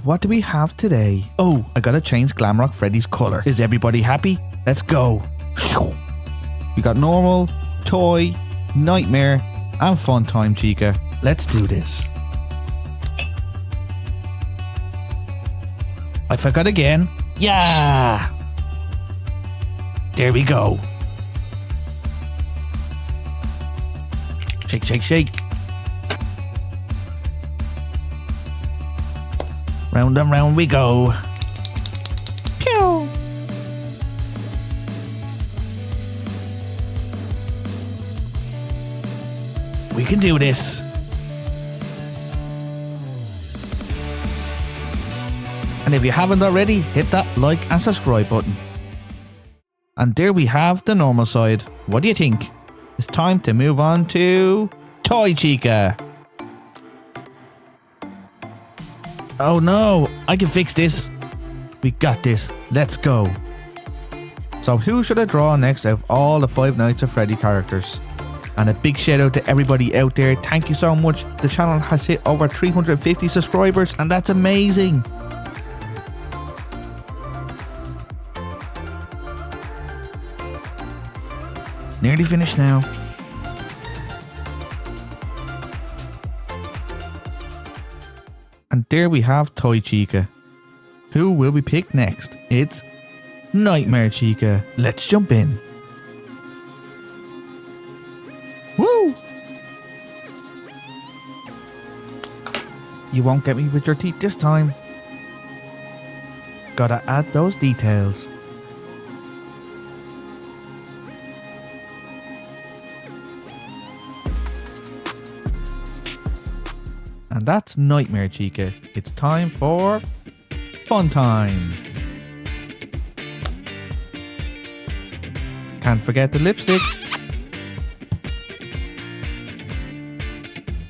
What do we have today? Oh, I gotta change Glamrock Freddy's color. Is everybody happy? Let's go. We got normal, toy, nightmare, and Funtime, Chica. Let's do this. I forgot again. Yeah! There we go. Shake, shake, shake. Round and round we go. Pew! We can do this. And if you haven't already, hit that like and subscribe button. And there we have the normal side. What do you think? It's time to move on to Toy Chica. Oh no, I can fix this. We got this. Let's go. So who should I draw next out of all the Five Nights at Freddy characters? And a big shout out to everybody out there. Thank you so much. The channel has hit over 350 subscribers and that's amazing. Nearly finished now. And there we have Toy Chica. Who will we pick next? It's Nightmare Chica. Let's jump in. Woo! You won't get me with your teeth this time. Gotta add those details. And that's Nightmare Chica. It's time for Funtime. Can't forget the lipstick.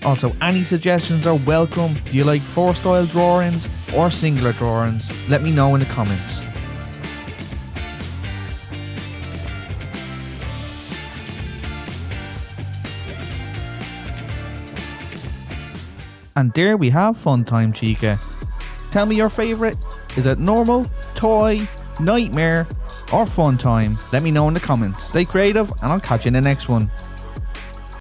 Also, any suggestions are welcome. Do you like 4-style drawings or singular drawings? Let me know in the comments. And there we have Funtime Chica. Tell me your favourite. Is it normal, toy, nightmare, or Funtime? Let me know in the comments. Stay creative and I'll catch you in the next one.